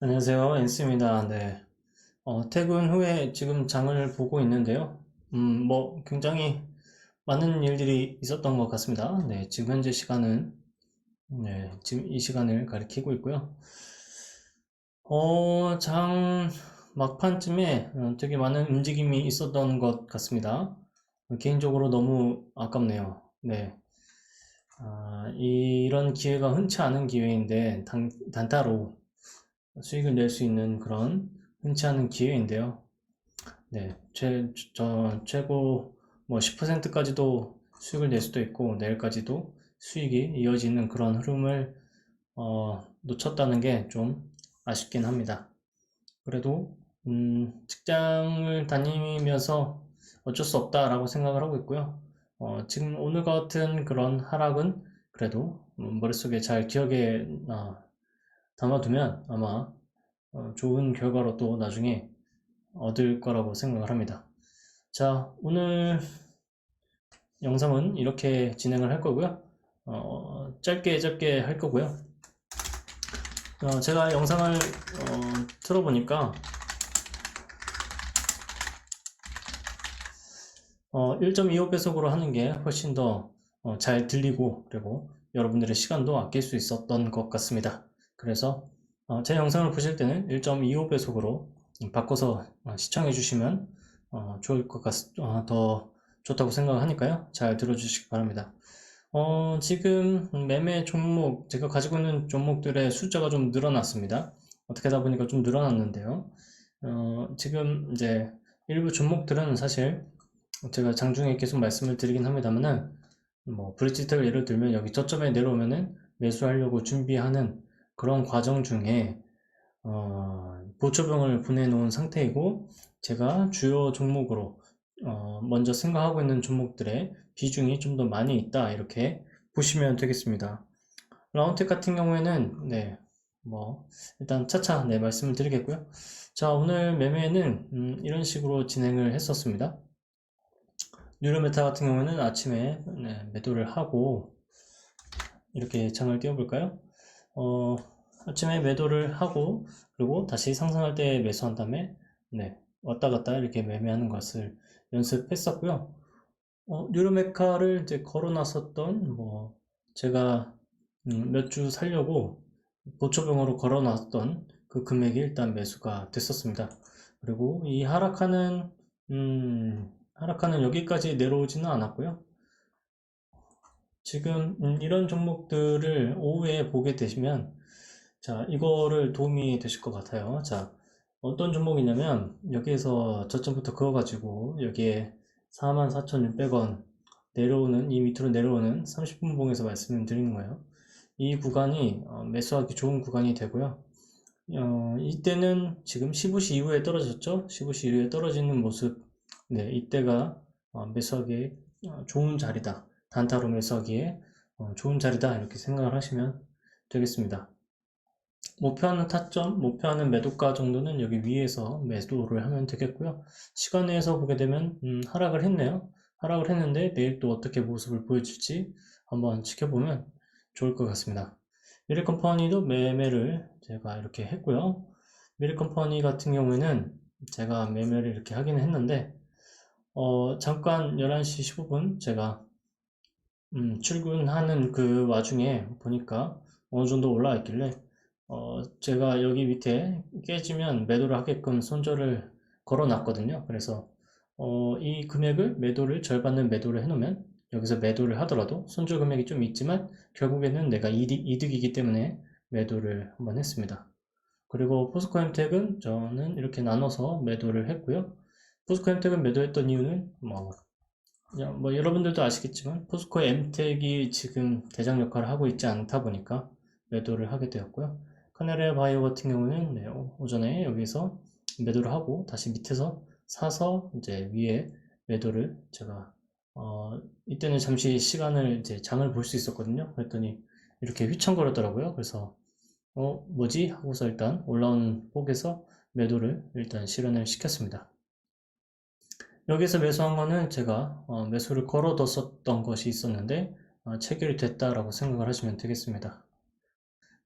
안녕하세요. 엔스입니다. 네. 퇴근 후에 지금 장을 보고 있는데요. 굉장히 많은 일들이 있었던 것 같습니다. 네, 지금 현재 시간은, 네, 지금 이 시간을 가리키고 있고요. 장 막판쯤에 되게 많은 움직임이 있었던 것 같습니다. 개인적으로 너무 아깝네요. 네. 이런 기회가 흔치 않은 기회인데, 단타로 수익을 낼 수 있는 그런 흔치 않은 기회인데요. 네, 최고 뭐 10%까지도 수익을 낼 수도 있고 내일까지도 수익이 이어지는 그런 흐름을 놓쳤다는 게 좀 아쉽긴 합니다. 그래도 직장을 다니면서 어쩔 수 없다라고 생각을 하고 있고요. 지금 오늘 같은 그런 하락은 그래도 머릿속에 잘 기억에 담아두면 아마 좋은 결과로 또 나중에 얻을 거라고 생각을 합니다. 자, 오늘 영상은 이렇게 진행을 할 거고요. 짧게 짧게 할 거고요. 제가 영상을 틀어보니까 1.25배속으로 하는 게 훨씬 더 잘 들리고 그리고 여러분들의 시간도 아낄 수 있었던 것 같습니다. 그래서 제 영상을 보실 때는 1.25배속으로 바꿔서 시청해 주시면 더 좋다고 생각하니까요. 잘 들어주시기 바랍니다. 지금 매매 종목, 제가 가지고 있는 종목들의 숫자가 좀 늘어났습니다. 어떻게 하다 보니까 좀 늘어났는데요. 지금 이제 일부 종목들은 사실 제가 장중에 계속 말씀을 드리긴 합니다만은 뭐 브릿지텍을 예를 들면 여기 저점에 내려오면은 매수하려고 준비하는 그런 과정 중에 보초병을 보내놓은 상태이고 제가 주요 종목으로 먼저 생각하고 있는 종목들의 비중이 좀 더 많이 있다 이렇게 보시면 되겠습니다. 라운텍 같은 경우에는 네, 뭐 일단 차차 네, 말씀을 드리겠고요. 자, 오늘 매매는 이런 식으로 진행을 했었습니다. 뉴로메타 같은 경우에는 아침에 네, 매도를 하고 이렇게 장을 띄워볼까요? 아침에 매도를 하고 그리고 다시 상승할 때 매수한 다음에 네, 왔다 갔다 이렇게 매매하는 것을 연습했었고요. 뉴로메카를 이제 걸어놨었던 뭐 제가 몇 주 살려고 보초병으로 걸어놨던 그 금액이 일단 매수가 됐었습니다. 그리고 이 하락하는 여기까지 내려오지는 않았고요. 지금 이런 종목들을 오후에 보게 되시면 자, 이거를 도움이 되실 것 같아요. 자, 어떤 종목이냐면 여기에서 저점부터 그어가지고 여기에 44,600원 내려오는 이 밑으로 내려오는 30분 봉에서 말씀을 드리는 거예요. 이 구간이 매수하기 좋은 구간이 되고요. 이때는 지금 15시 이후에 떨어졌죠. 15시 이후에 떨어지는 모습. 네, 이때가 매수하기에 좋은 자리다. 단타로 매수하기에 좋은 자리다. 이렇게 생각을 하시면 되겠습니다. 목표하는 타점, 목표하는 매도가 정도는 여기 위에서 매도를 하면 되겠고요. 시간에서 보게 되면 하락을 했네요. 하락을 했는데 내일 또 어떻게 모습을 보여줄지 한번 지켜보면 좋을 것 같습니다. 미래컴퍼니도 매매를 제가 이렇게 했고요. 미래컴퍼니 같은 경우에는 제가 매매를 이렇게 하긴 했는데 잠깐 11시 15분 제가 출근하는 그 와중에 보니까 어느 정도 올라와 있길래 제가 여기 밑에 깨지면 매도를 하게끔 손절을 걸어 놨거든요. 그래서 이 금액을 매도를 절반은 매도를 해놓으면 여기서 매도를 하더라도 손절 금액이 좀 있지만 결국에는 내가 이득이기 때문에 매도를 한번 했습니다. 그리고 포스코엠텍은 저는 이렇게 나눠서 매도를 했고요. 포스코엠텍은 매도했던 이유는 뭐 여러분들도 아시겠지만 포스코 엠텍이 지금 대장 역할을 하고 있지 않다 보니까 매도를 하게 되었고요. 카네레 바이오 같은 경우는 네, 오전에 여기서 매도를 하고 다시 밑에서 사서 이제 위에 매도를 제가 이때는 잠시 시간을 이제 장을 볼 수 있었거든요. 그랬더니 이렇게 휘청거렸더라고요. 그래서 뭐지? 하고서 일단 올라온 폭에서 매도를 일단 실현을 시켰습니다. 여기서 매수한 거는 제가 매수를 걸어뒀었던 것이 있었는데 체결이 됐다라고 생각을 하시면 되겠습니다.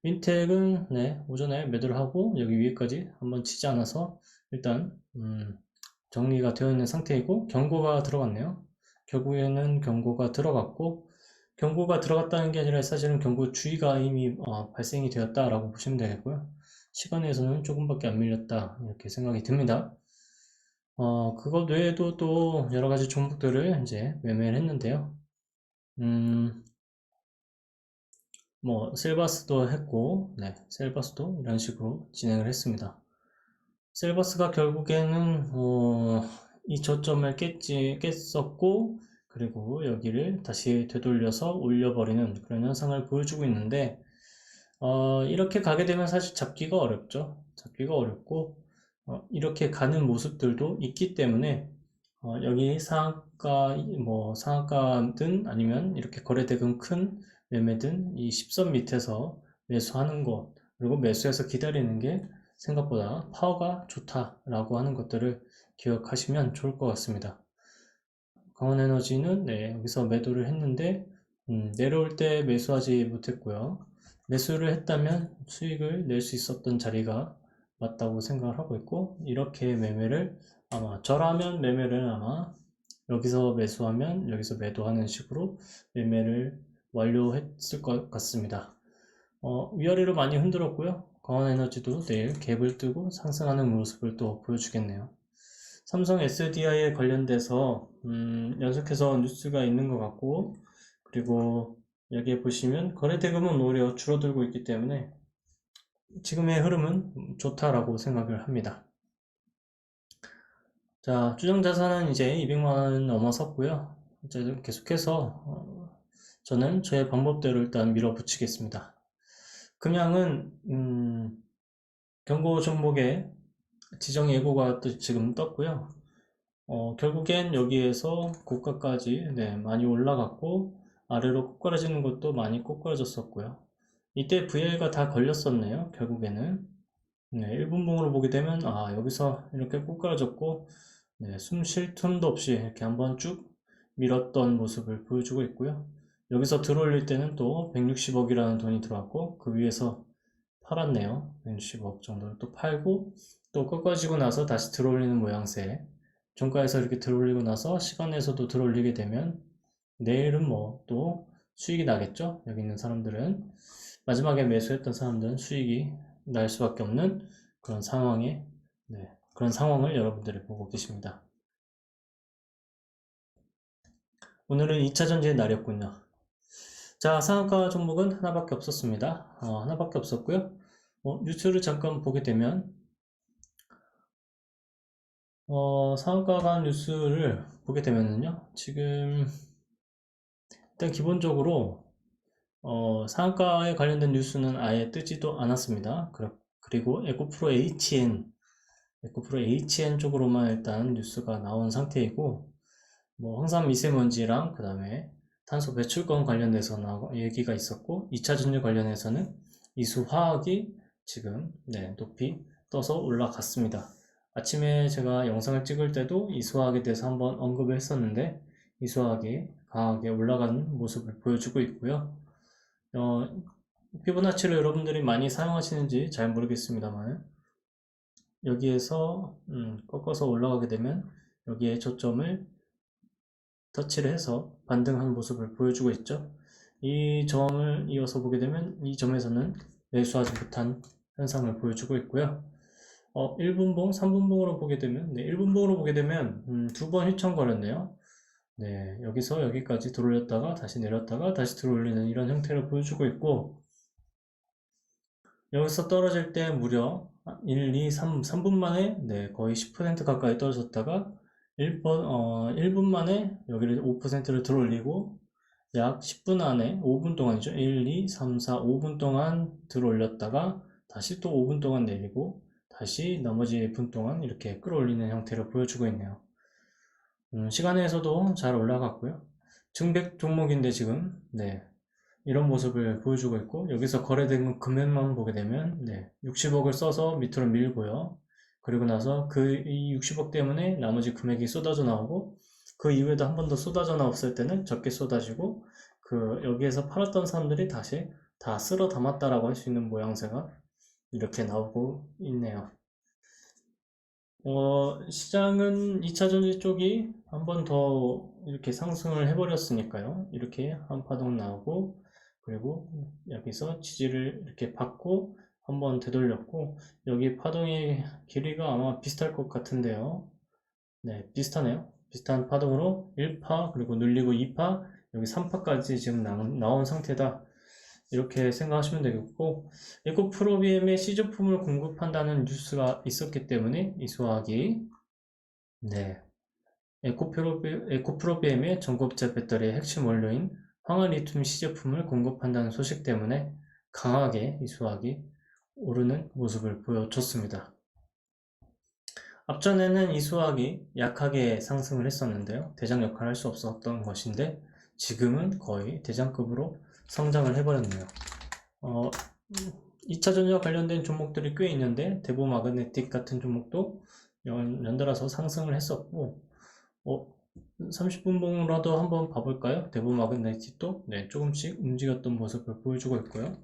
윈텍은 네, 오전에 매도를 하고 여기 위에까지 한번 치지 않아서 일단 정리가 되어 있는 상태이고 경고가 들어갔네요. 결국에는 경고가 들어갔고 경고가 들어갔다는 게 아니라 사실은 경고 주의가 이미 발생이 되었다라고 보시면 되겠고요. 시간에서는 조금밖에 안 밀렸다 이렇게 생각이 듭니다. 그것 외에도 또 여러 가지 종목들을 이제 매매를 했는데요. 뭐 셀바스도 했고, 네, 셀바스도 이런 식으로 진행을 했습니다. 셀바스가 결국에는 이 저점을 깼었고, 그리고 여기를 다시 되돌려서 올려버리는 그런 현상을 보여주고 있는데, 이렇게 가게 되면 사실 잡기가 어렵죠. 잡기가 어렵고, 이렇게 가는 모습들도 있기 때문에, 여기 상한가든 아니면 이렇게 거래대금 큰 매매든 이 10선 밑에서 매수하는 것, 그리고 매수해서 기다리는 게 생각보다 파워가 좋다라고 하는 것들을 기억하시면 좋을 것 같습니다. 강원에너지는 네, 여기서 매도를 했는데 내려올 때 매수하지 못했고요. 매수를 했다면 수익을 낼 수 있었던 자리가 맞다고 생각을 하고 있고 이렇게 매매를 아마 저라면 매매를 아마 여기서 매수하면 여기서 매도하는 식으로 매매를 완료했을 것 같습니다. 위아래로 많이 흔들었고요. 강원에너지도 내일 갭을 뜨고 상승하는 모습을 또 보여주겠네요. 삼성 SDI에 관련돼서 연속해서 뉴스가 있는 것 같고 그리고 여기에 보시면 거래대금은 오히려 줄어들고 있기 때문에 지금의 흐름은 좋다라고 생각을 합니다. 자, 추정자산은 이제 200만원 넘어섰고요. 이제 계속해서 저는 저의 방법대로 일단 밀어붙이겠습니다. 금양은 경고 종목에 지정 예고가 또 지금 떴고요. 결국엔 여기에서 고가까지 네, 많이 올라갔고 아래로 꼬꾸라지는 것도 많이 꼬꾸라졌었고요. 이때 VL가 다 걸렸었네요. 결국에는 네, 1분봉으로 보게 되면 여기서 이렇게 꼬꾸라졌고 네, 숨 쉴 틈도 없이 이렇게 한번 쭉 밀었던 모습을 보여주고 있고요. 여기서 들어올릴 때는 또 160억이라는 돈이 들어왔고 그 위에서 팔았네요. 160억 정도를 또 팔고 또 꺾어지고 나서 다시 들어올리는 모양새. 종가에서 이렇게 들어올리고 나서 시간에서도 들어올리게 되면 내일은 뭐 또 수익이 나겠죠. 여기 있는 사람들은 마지막에 매수했던 사람들은 수익이 날 수밖에 없는 그런 상황에 그런 상황을 여러분들이 보고 계십니다. 오늘은 2차전지의 날이었군요. 자, 상한가 종목은 하나밖에 없었습니다. 하나밖에 없었고요. 뉴스를 잠깐 보게 되면 상한가 간 뉴스를 보게 되면은요, 지금 일단 기본적으로 상한가에 관련된 뉴스는 아예 뜨지도 않았습니다. 그리고 에코프로 HN 쪽으로만 일단 뉴스가 나온 상태이고, 뭐 황산 미세먼지랑 그 다음에 탄소 배출권 관련돼서 얘기가 있었고 2차 전지 관련해서는 이수화학이 지금 높이 떠서 올라갔습니다. 아침에 제가 영상을 찍을 때도 이수화학에 대해서 한번 언급을 했었는데 이수화학이 강하게 올라가는 모습을 보여주고 있고요. 피보나치를 여러분들이 많이 사용하시는지 잘 모르겠습니다만 여기에서 꺾어서 올라가게 되면 여기에 저점을 터치를 해서 반등하는 모습을 보여주고 있죠. 이 점을 이어서 보게 되면 이 점에서는 매수하지 못한 현상을 보여주고 있고요. 1분봉, 3분봉으로 보게 되면 1분봉으로 보게 되면 두 번 휘청거렸네요. 네, 여기서 여기까지 들어올렸다가 다시 내렸다가 다시 들어올리는 이런 형태를 보여주고 있고 여기서 떨어질 때 무려 1, 2, 3분 만에 거의 10% 가까이 떨어졌다가 1분 만에 여기를 5%를 들어올리고 약 10분 안에 5분 동안이죠. 1, 2, 3, 4, 5분 동안 들어올렸다가 다시 또 5분 동안 내리고 다시 나머지 분 동안 이렇게 끌어올리는 형태를 보여주고 있네요. 시간에서도 잘 올라갔고요. 증백 종목인데 지금 이런 모습을 보여주고 있고 여기서 거래된 금액만 보게 되면 60억을 써서 밑으로 밀고요. 그리고 나서 이 60억 때문에 나머지 금액이 쏟아져 나오고 그 이후에도 한 번 더 쏟아져 나왔을 때는 적게 쏟아지고 여기에서 팔았던 사람들이 다시 다 쓸어 담았다라고 할 수 있는 모양새가 이렇게 나오고 있네요. 시장은 2차전지 쪽이 한 번 더 이렇게 상승을 해버렸으니까요. 이렇게 한 파동 나오고, 그리고 여기서 지지를 이렇게 받고 한 번 되돌렸고, 여기 파동의 길이가 아마 비슷할 것 같은데요. 네, 비슷하네요. 비슷한 파동으로 1파, 그리고 눌리고 2파, 여기 3파까지 지금 나온 상태다. 이렇게 생각하시면 되겠고, 에코프로비엠의 시제품을 공급한다는 뉴스가 있었기 때문에 이수화학이, 네, 에코프로비엠의 전고체 배터리의 핵심 원료인 황화리튬 시제품을 공급한다는 소식 때문에 강하게 이수화학이 오르는 모습을 보여줬습니다. 앞전에는 이수화학이 약하게 상승을 했었는데요. 대장 역할을 할 수 없었던 것인데 지금은 거의 대장급으로 성장을 해버렸네요. 2차전지와 관련된 종목들이 꽤 있는데 대보마그네틱 같은 종목도 연달아서 상승을 했었고 30분봉으로도 한번 봐볼까요? 대보마그네틱도 네, 조금씩 움직였던 모습을 보여주고 있고요.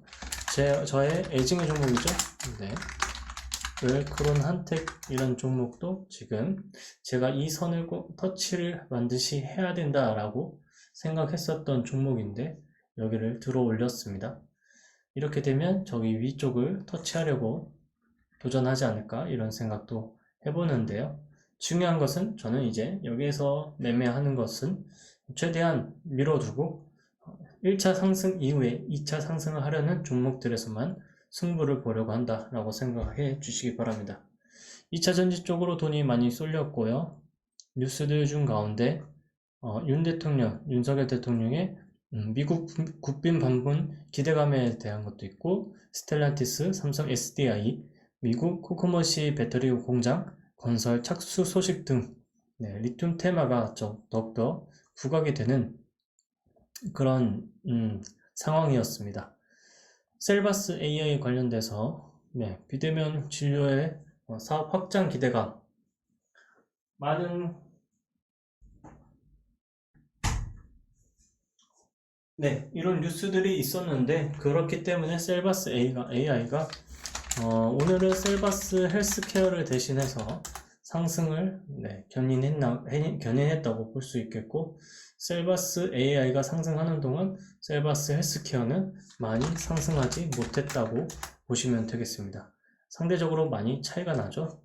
저의 애증의 종목이죠. 네. 웰크론 한텍 이런 종목도 지금 제가 이 선을 꼭 터치를 반드시 해야 된다라고 생각했었던 종목인데 여기를 들어 올렸습니다. 이렇게 되면 저기 위쪽을 터치하려고 도전하지 않을까 이런 생각도 해보는데요. 중요한 것은 저는 이제 여기에서 매매하는 것은 최대한 밀어두고 1차 상승 이후에 2차 상승을 하려는 종목들에서만 승부를 보려고 한다라고 생각해 주시기 바랍니다. 2차 전지 쪽으로 돈이 많이 쏠렸고요. 뉴스들 중 가운데 윤석열 대통령의 미국 국빈 방문 기대감에 대한 것도 있고 스텔란티스, 삼성 SDI, 미국 코코모시 배터리 공장 건설 착수 소식 등 네, 리튬 테마가 더욱더 부각이 되는 그런 상황이었습니다. 셀바스 AI 관련돼서 네, 비대면 진료의 사업 확장 기대감 많은 네, 이런 뉴스들이 있었는데 그렇기 때문에 셀바스 AI가 오늘은 셀바스 헬스케어를 대신해서 상승을 네, 견인했다고 볼 수 있겠고 셀바스 AI가 상승하는 동안 셀바스 헬스케어는 많이 상승하지 못했다고 보시면 되겠습니다. 상대적으로 많이 차이가 나죠.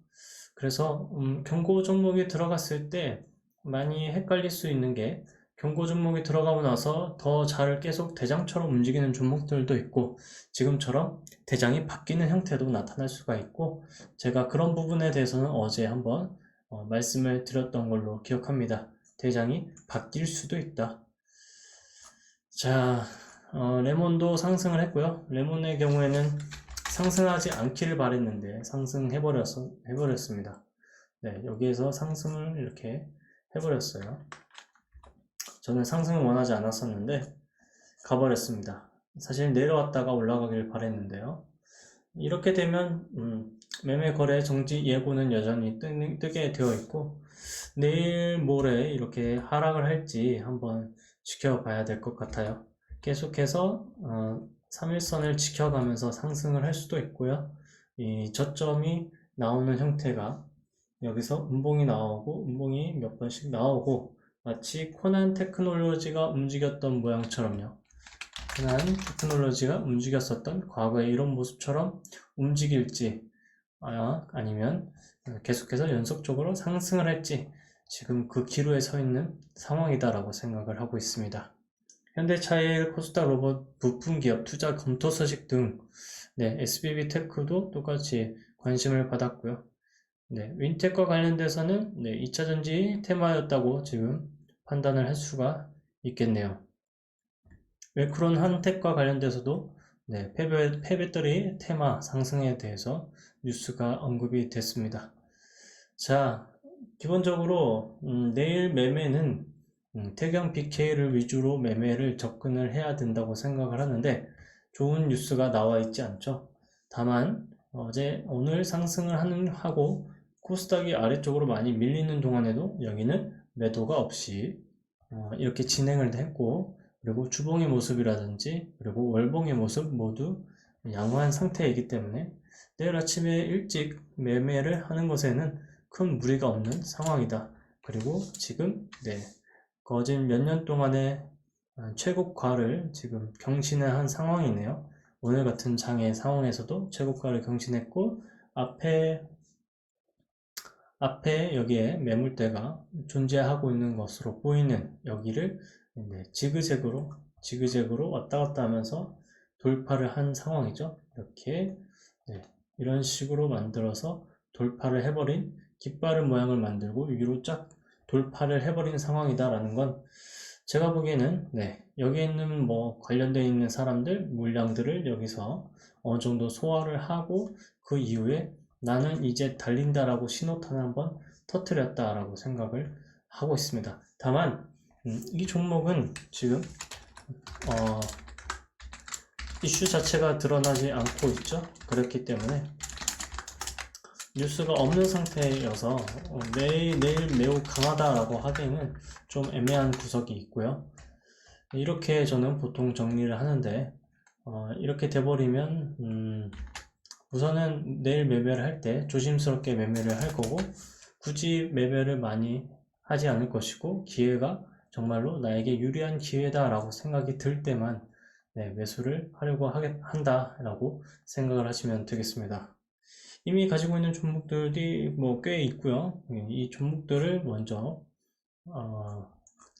그래서 경고 종목이 들어갔을 때 많이 헷갈릴 수 있는 게 경고 종목이 들어가고 나서 더 잘 계속 대장처럼 움직이는 종목들도 있고 지금처럼 대장이 바뀌는 형태도 나타날 수가 있고 제가 그런 부분에 대해서는 어제 한번 말씀을 드렸던 걸로 기억합니다. 대장이 바뀔 수도 있다. 자, 레몬도 상승을 했고요. 레몬의 경우에는 상승하지 않기를 바랬는데 해버렸습니다. 네, 여기에서 상승을 이렇게 해버렸어요. 저는 상승을 원하지 않았었는데 가버렸습니다. 사실 내려왔다가 올라가길 바랬는데요. 이렇게 되면 매매 거래 정지 예고는 여전히 뜨게 되어 있고 내일 모레 이렇게 하락을 할지 한번 지켜봐야 될 것 같아요. 계속해서 3일선을 지켜가면서 상승을 할 수도 있고요. 이 저점이 나오는 형태가 여기서 음봉이 나오고 음봉이 몇 번씩 나오고 마치 코난 테크놀로지가 움직였던 모양처럼요. 코난 테크놀로지가 움직였었던 과거의 이런 모습처럼 움직일지 아니면 계속해서 연속적으로 상승을 할지 지금 그 기로에 서 있는 상황이다라고 생각을 하고 있습니다. 현대차일, 코스닥 로봇, 부품기업 투자 검토 소식 등 네, SBB테크도 똑같이 관심을 받았고요. 네, 윈텍과 관련돼서는 네, 2차전지 테마였다고 지금 판단을 할 수가 있겠네요. 웰크론 한텍과 관련돼서도 네, 폐배터리 테마 상승에 대해서 뉴스가 언급이 됐습니다. 자, 기본적으로 내일 매매는 태경 BK를 위주로 매매를 접근을 해야 된다고 생각을 하는데 좋은 뉴스가 나와 있지 않죠. 다만 오늘 상승을 하고 코스닥이 아래쪽으로 많이 밀리는 동안에도 여기는 매도가 없이 이렇게 진행을 했고 그리고 주봉의 모습이라든지 그리고 월봉의 모습 모두 양호한 상태이기 때문에 내일 아침에 일찍 매매를 하는 것에는 큰 무리가 없는 상황이다. 그리고 지금 거진 몇 년 동안의 최고가를 지금 경신을 한 상황이네요. 오늘 같은 장의 상황에서도 최고가를 경신했고 앞에 여기에 매물대가 존재하고 있는 것으로 보이는 여기를 지그재그로 왔다 갔다 하면서 돌파를 한 상황이죠. 이렇게 이런 식으로 만들어서 돌파를 해버린 깃발의 모양을 만들고 위로 쫙 돌파를 해버린 상황이다라는 건 제가 보기에는 여기에 있는 관련되어 있는 사람들 물량들을 여기서 어느 정도 소화를 하고 그 이후에 나는 이제 달린다라고 신호탄을 한번 터뜨렸다라고 생각을 하고 있습니다. 다만 이 종목은 지금 이슈 자체가 드러나지 않고 있죠. 그렇기 때문에 뉴스가 없는 상태여서 내일 매우 강하다라고 하기에는 좀 애매한 구석이 있고요. 이렇게 저는 보통 정리를 하는데 이렇게 돼버리면 우선은 내일 매매를 할 때 조심스럽게 매매를 할 거고 굳이 매매를 많이 하지 않을 것이고 기회가 정말로 나에게 유리한 기회다 라고 생각이 들 때만 매수를 하려고 한다라고 생각을 하시면 되겠습니다. 이미 가지고 있는 종목들이 꽤 있고요. 이 종목들을 먼저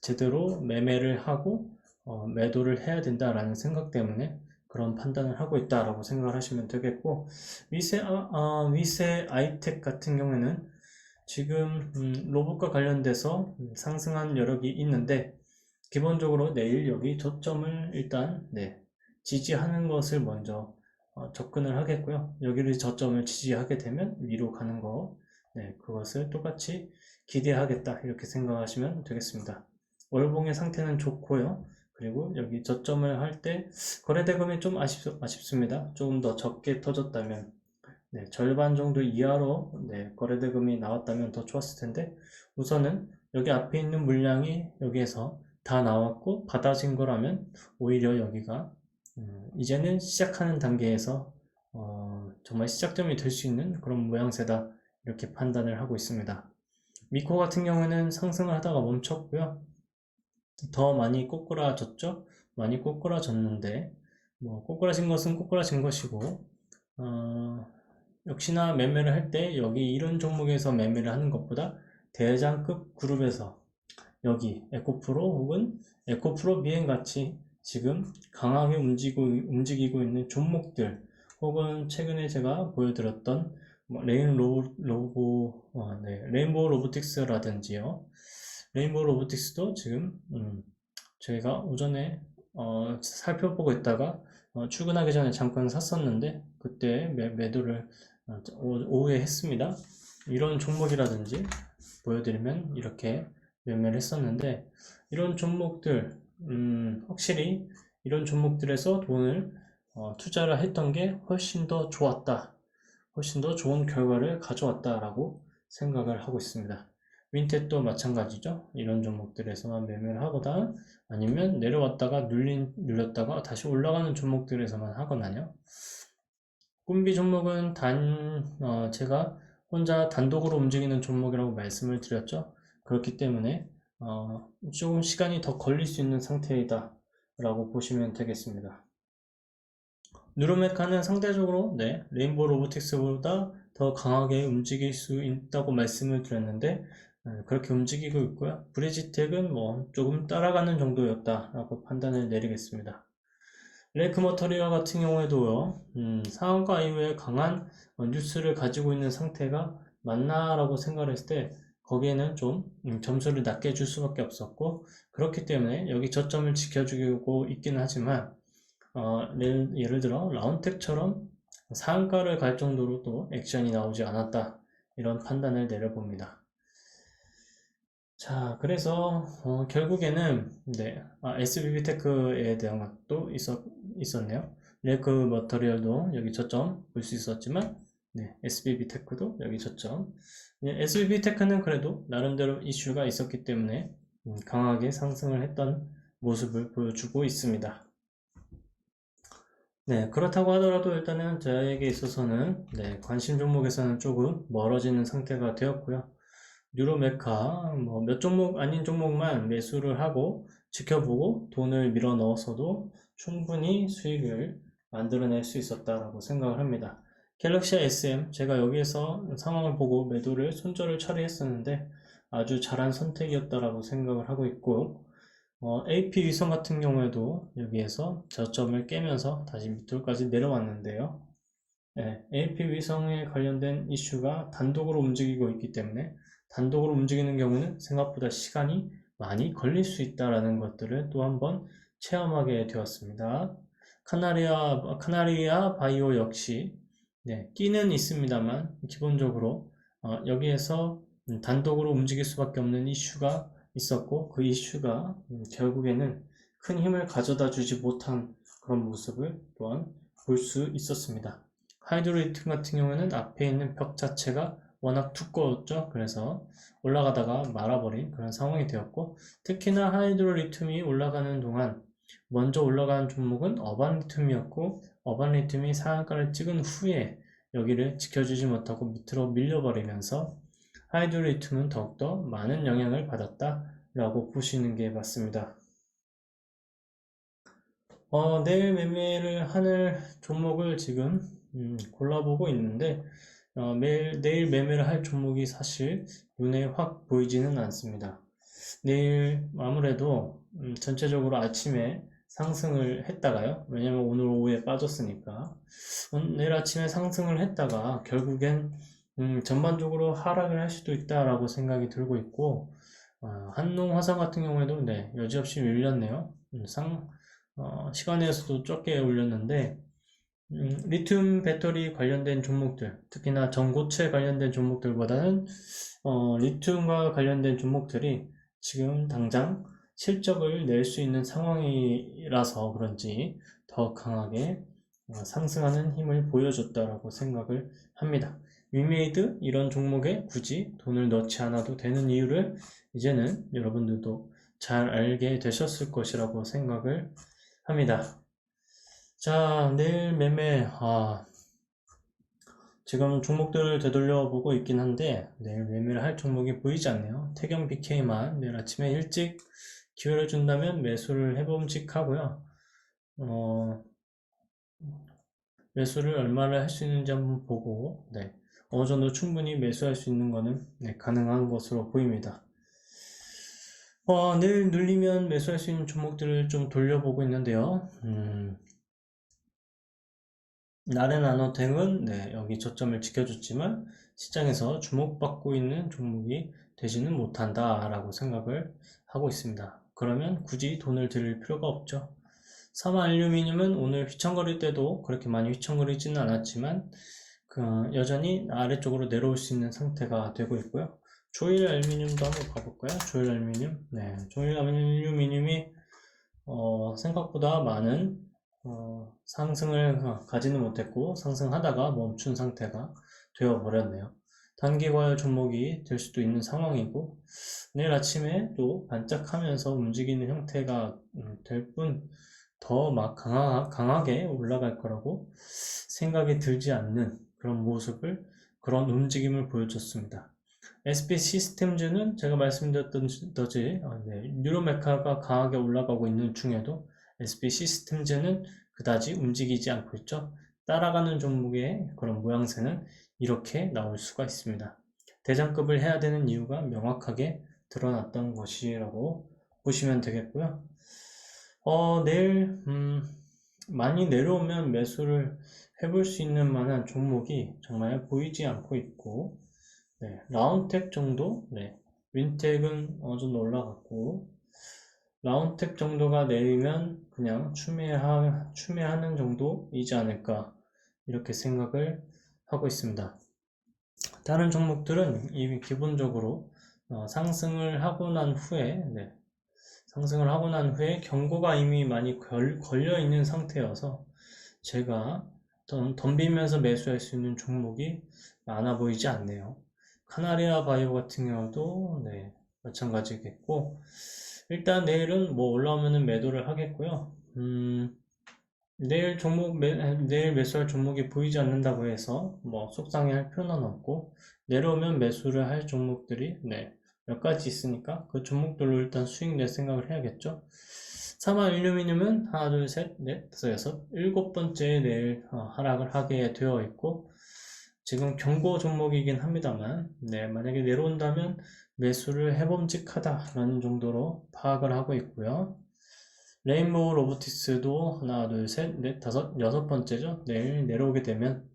제대로 매매를 하고 매도를 해야 된다라는 생각 때문에 그런 판단을 하고 있다라고 생각을 하시면 되겠고 위세 아이텍 같은 경우에는 지금 로봇과 관련돼서 상승한 여력이 있는데 기본적으로 내일 여기 저점을 일단 지지하는 것을 먼저 접근을 하겠고요. 여기를 저점을 지지하게 되면 위로 가는 거 그것을 똑같이 기대하겠다 이렇게 생각하시면 되겠습니다. 월봉의 상태는 좋고요. 그리고 여기 저점을 할 때 거래대금이 좀 아쉽습니다. 조금 더 적게 터졌다면 절반 정도 이하로 거래대금이 나왔다면 더 좋았을 텐데 우선은 여기 앞에 있는 물량이 여기에서 다 나왔고 받아진 거라면 오히려 여기가 이제는 시작하는 단계에서 정말 시작점이 될 수 있는 그런 모양새다 이렇게 판단을 하고 있습니다. 미코 같은 경우에는 상승을 하다가 멈췄고요. 더 많이 꼬꾸라졌죠? 많이 꼬꾸라졌는데 꼬꾸라진 것은 꼬꾸라진 것이고 역시나 매매를 할 때 여기 이런 종목에서 매매를 하는 것보다 대장급 그룹에서 여기 에코프로 혹은 에코프로 미행같이 지금 강하게 움직이고 있는 종목들 혹은 최근에 제가 보여드렸던 레인보우 로보틱스라든지요. 레인보우 로보틱스도 지금 저희가 오전에 살펴보고 있다가 출근하기 전에 잠깐 샀었는데 그때 매도를 오후에 했습니다. 이런 종목이라든지 보여드리면 이렇게 매매를 했었는데 이런 종목들 확실히 이런 종목들에서 돈을 투자를 했던 게 훨씬 더 좋았다, 훨씬 더 좋은 결과를 가져왔다 라고 생각을 하고 있습니다. 윈텟도 마찬가지죠. 이런 종목들에서만 매매를 하거나 아니면 내려왔다가 눌렸다가 다시 올라가는 종목들에서만 하거나요. 꿈비 종목은 제가 혼자 단독으로 움직이는 종목이라고 말씀을 드렸죠. 그렇기 때문에 조금 시간이 더 걸릴 수 있는 상태이다 라고 보시면 되겠습니다. 누르메카는 상대적으로 레인보우 로보틱스보다 더 강하게 움직일 수 있다고 말씀을 드렸는데 그렇게 움직이고 있고요. 브리지텍은 조금 따라가는 정도였다 라고 판단을 내리겠습니다. 레이크 머터리얼 같은 경우에도요, 상한가 이후에 강한 뉴스를 가지고 있는 상태가 맞나 라고 생각을 했을 때 거기에는 좀 점수를 낮게 줄 수밖에 없었고 그렇기 때문에 여기 저점을 지켜주고 있기는 하지만 예를 들어 라운텍처럼 상한가를 갈 정도로 또 액션이 나오지 않았다 이런 판단을 내려봅니다. 자, 그래서 결국에는 SBB테크에 대한 것도 있었네요. 레이크 머터리얼도 여기 저점 볼 수 있었지만 SBB테크도 여기 저점. SBB테크는 그래도 나름대로 이슈가 있었기 때문에 강하게 상승을 했던 모습을 보여주고 있습니다. 네, 그렇다고 하더라도 일단은 저에게 있어서는 관심 종목에서는 조금 멀어지는 상태가 되었고요. 뉴로메카 뭐 몇 종목 아닌 종목만 매수를 하고 지켜보고 돈을 밀어 넣어서도 충분히 수익을 만들어낼 수 있었다라고 생각을 합니다. 갤럭시 SM 제가 여기에서 상황을 보고 매도를 손절을 처리했었는데 아주 잘한 선택이었다라고 생각을 하고 있고, AP 위성 같은 경우에도 여기에서 저점을 깨면서 다시 밑으로까지 내려왔는데요. 네, AP 위성에 관련된 이슈가 단독으로 움직이고 있기 때문에 단독으로 움직이는 경우는 생각보다 시간이 많이 걸릴 수 있다는 것들을 또 한번 체험하게 되었습니다. 카나리아 바이오 역시 끼는 있습니다만 기본적으로 여기에서 단독으로 움직일 수밖에 없는 이슈가 있었고, 그 이슈가 결국에는 큰 힘을 가져다 주지 못한 그런 모습을 또한 볼 수 있었습니다. 하이드로리튬 같은 경우에는 앞에 있는 벽 자체가 워낙 두꺼웠죠. 그래서 올라가다가 말아버린 그런 상황이 되었고, 특히나 하이드로리튬이 올라가는 동안 먼저 올라간 종목은 어반리튬이었고, 어반리튬이 상한가를 찍은 후에 여기를 지켜주지 못하고 밑으로 밀려버리면서 하이드로리튬은 더욱더 많은 영향을 받았다라고 보시는 게 맞습니다. 내일 매매를 하는 종목을 지금 골라보고 있는데, 내일 매매를 할 종목이 사실 눈에 확 보이지는 않습니다. 내일 아무래도 전체적으로 아침에 상승을 했다가요. 왜냐면 오늘 오후에 빠졌으니까. 내일 아침에 상승을 했다가 결국엔 전반적으로 하락을 할 수도 있다라고 생각이 들고 있고, 한농화산 같은 경우에도 여지없이 밀렸네요. 시간에서도 적게 올렸는데, 리튬 배터리 관련된 종목들, 특히나 전고체 관련된 종목들보다는 리튬과 관련된 종목들이 지금 당장 실적을 낼 수 있는 상황이라서 그런지 더 강하게 상승하는 힘을 보여줬다라고 생각을 합니다. 위메이드 이런 종목에 굳이 돈을 넣지 않아도 되는 이유를 이제는 여러분들도 잘 알게 되셨을 것이라고 생각을 합니다. 자, 내일 매매, 지금 종목들을 되돌려 보고 있긴 한데 내일 매매를 할 종목이 보이지 않네요. 태경 BK만 내일 아침에 일찍 기회를 준다면 매수를 해봄직하고요. 매수를 얼마를 할 수 있는지 한번 보고 어느 정도 충분히 매수할 수 있는 거는 가능한 것으로 보입니다. 내일 눌리면 매수할 수 있는 종목들을 좀 돌려보고 있는데요. 나렌나노텍은 여기 저점을 지켜줬지만 시장에서 주목받고 있는 종목이 되지는 못한다 라고 생각을 하고 있습니다. 그러면 굳이 돈을 들일 필요가 없죠. 사마알루미늄은 오늘 휘청거릴 때도 그렇게 많이 휘청거리지는 않았지만 여전히 아래쪽으로 내려올 수 있는 상태가 되고 있고요. 조일 알루미늄도 한번 봐볼까요? 조일 알루미늄. 조일 알루미늄이 생각보다 많은 상승을 가지는 못했고 상승하다가 멈춘 상태가 되어 버렸네요. 단기 과열 종목이 될 수도 있는 상황이고, 내일 아침에 또 반짝하면서 움직이는 형태가 될 뿐 더 막 강하게 올라갈 거라고 생각이 들지 않는 그런 모습을, 그런 움직임을 보여줬습니다. SP 시스템즈는 제가 말씀드렸던지 뉴로메카가 강하게 올라가고 있는 중에도 SP 시스템즈는 그다지 움직이지 않고 있죠. 따라가는 종목의 그런 모양새는 이렇게 나올 수가 있습니다. 대장급을 해야 되는 이유가 명확하게 드러났던 것이라고 보시면 되겠고요. 내일 많이 내려오면 매수를 해볼 수 있는 만한 종목이 정말 보이지 않고 있고, 라운텍 정도, 윈텍은 어느 정도 올라갔고, 라운텍 정도가 내리면 그냥 추매하는 정도이지 않을까 이렇게 생각을 하고 있습니다. 다른 종목들은 이미 기본적으로 상승을 하고 난 후에 경고가 이미 많이 걸려 있는 상태여서 제가 덤비면서 매수할 수 있는 종목이 많아 보이지 않네요. 카나리아 바이오 같은 경우도 마찬가지겠고, 일단 내일은 뭐 올라오면은 매도를 하겠고요. 내일 매수할 종목이 보이지 않는다고 해서 뭐 속상해할 필요는 없고, 내려오면 매수를 할 종목들이 몇 가지 있으니까 그 종목들로 일단 수익 낼 생각을 해야겠죠. 사마알루미늄은 하나, 둘, 셋, 넷, 다섯, 여섯, 일곱 번째 내일 하락을 하게 되어 있고, 지금 경고 종목이긴 합니다만, 만약에 내려온다면 매수를 해봄직하다라는 정도로 파악을 하고 있고요. 레인보우 로보티스도 하나, 둘, 셋, 넷, 다섯, 여섯 번째죠. 내일 내려오게 되면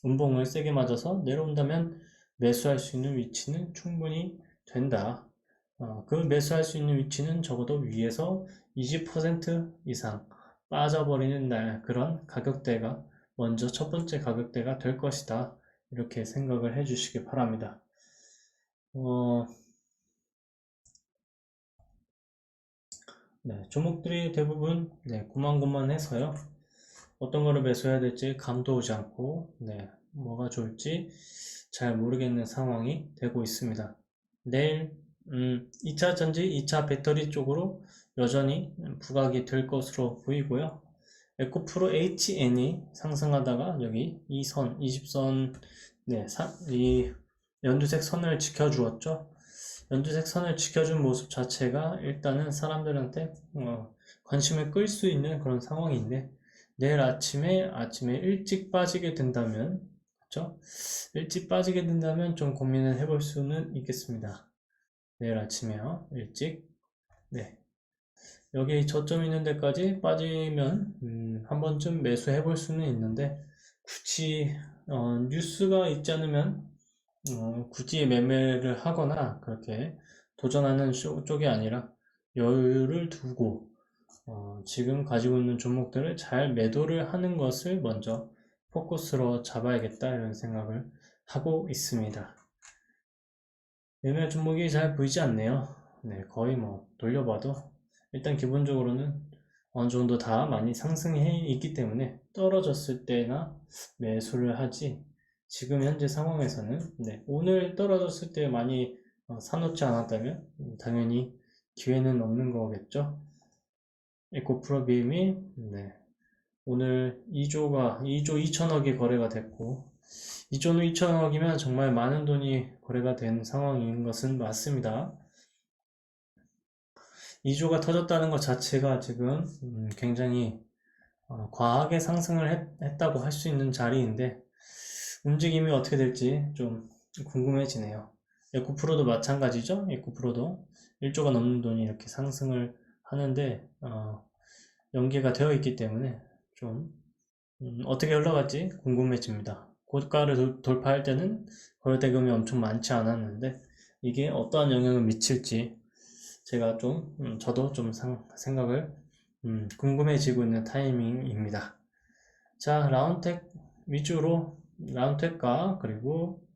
음봉을 세게 맞아서 내려온다면 매수할 수 있는 위치는 충분히 된다. 그 매수할 수 있는 위치는 적어도 위에서 20% 이상 빠져버리는 날, 그런 가격대가 먼저 첫 번째 가격대가 될 것이다. 이렇게 생각을 해주시기 바랍니다. 종목들이 대부분 고만고만해서요. 어떤 거를 매수해야 될지 감도 오지 않고 뭐가 좋을지 잘 모르겠는 상황이 되고 있습니다. 내일 2차 전지, 2차 배터리 쪽으로 여전히 부각이 될 것으로 보이고요. 에코프로 HN이 상승하다가 여기 이 선, 20선, 이 연두색 선을 지켜주었죠. 연두색 선을 지켜준 모습 자체가 일단은 사람들한테 관심을 끌 수 있는 그런 상황인데, 내일 아침에 일찍 빠지게 된다면, 그렇죠? 일찍 빠지게 된다면 좀 고민을 해볼 수는 있겠습니다. 내일 아침에요, 일찍. 여기 저점 있는 데까지 빠지면 한 번쯤 매수해 볼 수는 있는데, 굳이 뉴스가 있지 않으면 굳이 매매를 하거나 그렇게 도전하는 쪽이 아니라 여유를 두고 지금 가지고 있는 종목들을 잘 매도를 하는 것을 먼저 포커스로 잡아야겠다, 이런 생각을 하고 있습니다. 매매 종목이 잘 보이지 않네요. 거의 뭐 돌려봐도 일단 기본적으로는 어느 정도 다 많이 상승해 있기 때문에 떨어졌을 때나 매수를 하지, 지금 현재 상황에서는 오늘 떨어졌을 때 많이 사놓지 않았다면 당연히 기회는 없는 거겠죠. 에코프로비움이 오늘 2조 2천억이 거래가 됐고, 2조 2천억이면 정말 많은 돈이 거래가 된 상황인 것은 맞습니다. 2조가 터졌다는 것 자체가 지금 굉장히 과하게 상승을 했다고 할 수 있는 자리인데, 움직임이 어떻게 될지 좀 궁금해지네요. 에코프로도 마찬가지죠. 에코프로도 1조가 넘는 돈이 이렇게 상승을 하는데 연계가 되어 있기 때문에 좀 어떻게 흘러갈지 궁금해집니다. 고가를 돌파할 때는 거래대금이 엄청 많지 않았는데, 이게 어떠한 영향을 미칠지 제가 저도 좀 생각을 궁금해지고 있는 타이밍입니다. 자, 라운텍 위주로, 라운텍과 그리고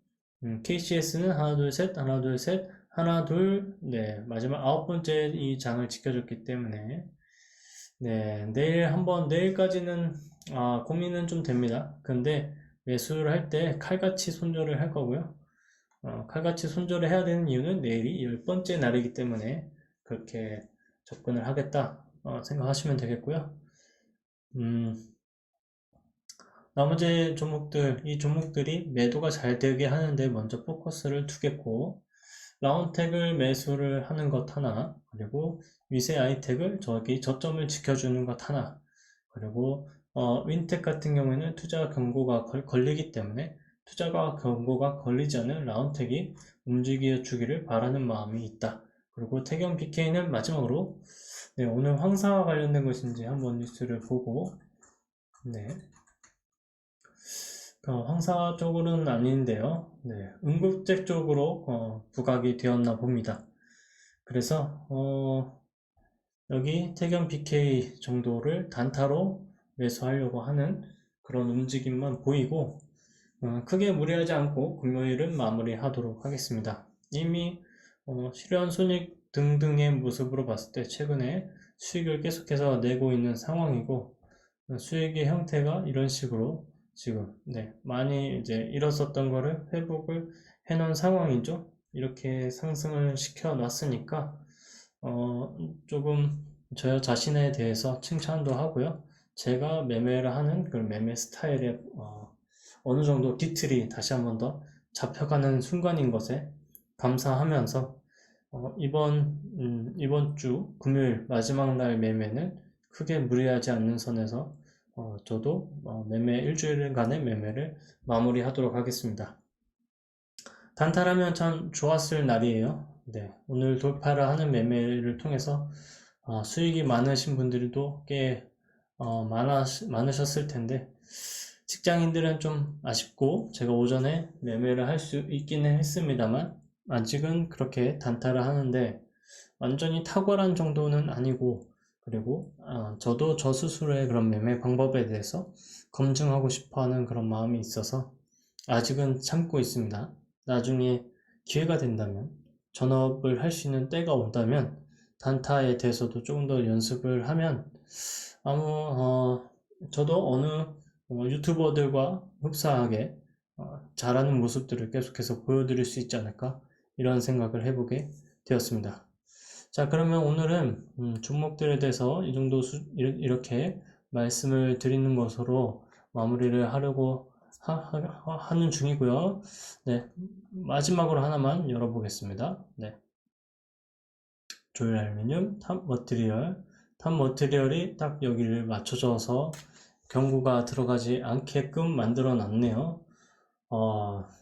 KCS는 하나 둘 셋, 하나 둘 셋, 하나 둘, 마지막 아홉 번째 이 장을 지켜줬기 때문에 내일까지는 고민은 좀 됩니다. 근데 매수를 할 때 칼같이 손절을 할 거고요. 칼같이 손절을 해야 되는 이유는 내일이 10번째 날이기 때문에 그렇게 접근을 하겠다 생각하시면 되겠고요. 나머지 종목들, 이 종목들이 매도가 잘 되게 하는데 먼저 포커스를 두겠고, 라운텍을 매수를 하는 것 하나, 그리고 위세 아이텍을 저점을 지켜주는 것 하나, 그리고 윈텍 같은 경우에는 투자 경고가 걸리기 때문에 투자가 경고가 걸리지 않은 라운텍이 움직여 주기를 바라는 마음이 있다. 그리고 태경 BK는 마지막으로 오늘 황사와 관련된 것인지 한번 뉴스를 보고, 황사 쪽으로는 아닌데요. 응급제 쪽으로 부각이 되었나 봅니다. 그래서 여기 태견 BK 정도를 단타로 매수하려고 하는 그런 움직임만 보이고, 크게 무리하지 않고 금요일은 마무리하도록 하겠습니다. 이미 실현 손익 등등의 모습으로 봤을 때 최근에 수익을 계속해서 내고 있는 상황이고, 수익의 형태가 이런 식으로 지금 많이 이제 잃었었던 거를 회복을 해 놓은 상황이죠. 이렇게 상승을 시켜 놨으니까 조금 저 자신에 대해서 칭찬도 하고요. 제가 매매를 하는 그 매매 스타일에 어느 정도 뒤틀이 다시 한번 더 잡혀가는 순간인 것에 감사하면서 이번 주 금요일 마지막 날 매매는 크게 무리하지 않는 선에서 저도 매매 일주일간의 매매를 마무리하도록 하겠습니다. 단타라면 참 좋았을 날이에요. 네, 오늘 돌파를 하는 매매를 통해서 수익이 많으신 분들도 꽤 많으셨을 텐데 직장인들은 좀 아쉽고 제가 오전에 매매를 할 수 있기는 했습니다만 아직은 그렇게 단타를 하는데 완전히 탁월한 정도는 아니고 그리고 저도 저 스스로의 그런 매매 방법에 대해서 검증하고 싶어하는 그런 마음이 있어서 아직은 참고 있습니다. 나중에 기회가 된다면 전업을 할 수 있는 때가 온다면 단타에 대해서도 조금 더 연습을 하면 저도 어느 유튜버들과 흡사하게 잘하는 모습들을 계속해서 보여드릴 수 있지 않을까 이런 생각을 해보게 되었습니다. 자, 그러면 오늘은 종목들에 대해서 이 정도 이렇게 말씀을 드리는 것으로 마무리를 하려고 하는 중이고요. 네, 마지막으로 하나만 열어보겠습니다. 네, 조일 알루미늄, 탑 머티리얼이 딱 여기를 맞춰줘서 경고가 들어가지 않게끔 만들어 놨네요.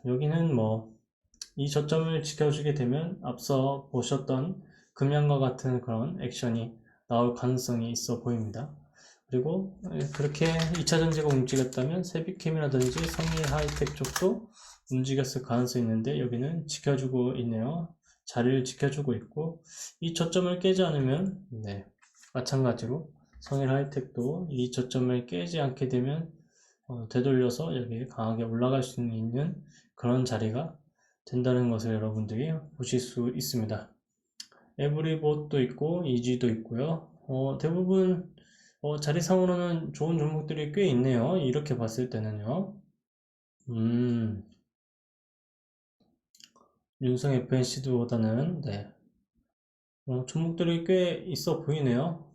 여기는 뭐 이 저점을 지켜주게 되면 앞서 보셨던 금양과 같은 그런 액션이 나올 가능성이 있어 보입니다. 그리고 그렇게 2차전지가 움직였다면 세비캠이라든지 성일 하이텍 쪽도 움직였을 가능성이 있는데 여기는 지켜주고 있네요. 자리를 지켜주고 있고 이 저점을 깨지 않으면 네, 마찬가지로 성일 하이텍도 이 저점을 깨지 않게 되면 되돌려서 여기 강하게 올라갈 수 있는 그런 자리가 된다는 것을 여러분들이 보실 수 있습니다. 에브리봇도 있고 이지도 있고요. 대부분 자리상으로는 좋은 종목들이 꽤 있네요. 이렇게 봤을 때는요. 윤성 FNC보다는 네. 종목들이 꽤 있어 보이네요.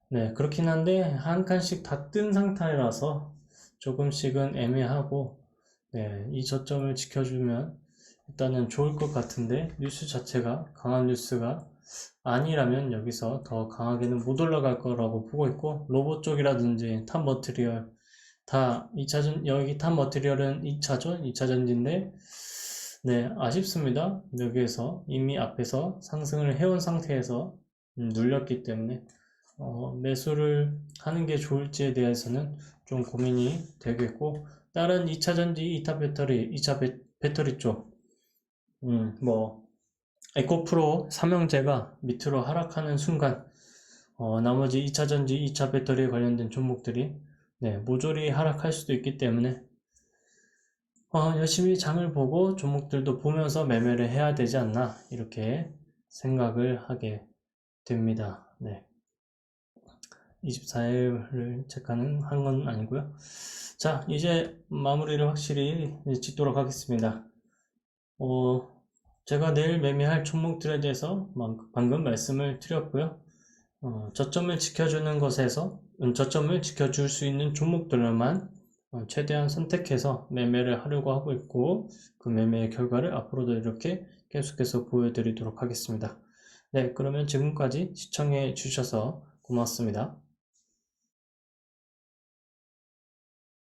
네, 그렇긴 한데 한 칸씩 다 뜬 상태라서 조금씩은 애매하고 네, 이 저점을 지켜주면 일단은 좋을 것 같은데 뉴스 자체가 강한 뉴스가 아니라면 여기서 더 강하게는 못 올라갈 거라고 보고 있고 로봇 쪽이라든지 탑 머티리얼 다 2차전 여기 탑 머티리얼은 2차전 2차전지인데 네, 아쉽습니다. 여기에서 이미 앞에서 상승을 해온 상태에서 눌렸기 때문에 매수를 하는 게 좋을지에 대해서는 좀 고민이 되겠고 다른 2차전지 2차 배터리 2차 배터리 쪽 뭐 에코프로 삼형제가 밑으로 하락하는 순간 나머지 2차전지 2차 배터리에 관련된 종목들이 네, 모조리 하락할 수도 있기 때문에 열심히 장을 보고 종목들도 보면서 매매를 해야 되지 않나 이렇게 생각을 하게 됩니다. 네. 24일을 체크하는 한 건 아니고요. 자, 이제 마무리를 확실히 짓도록 하겠습니다. 제가 내일 매매할 종목들에 대해서 방금 말씀을 드렸고요. 저점을 지켜주는 것에서 저점을 지켜줄 수 있는 종목들만 최대한 선택해서 매매를 하려고 하고 있고 그 매매의 결과를 앞으로도 이렇게 계속해서 보여드리도록 하겠습니다. 네, 그러면 지금까지 시청해 주셔서 고맙습니다.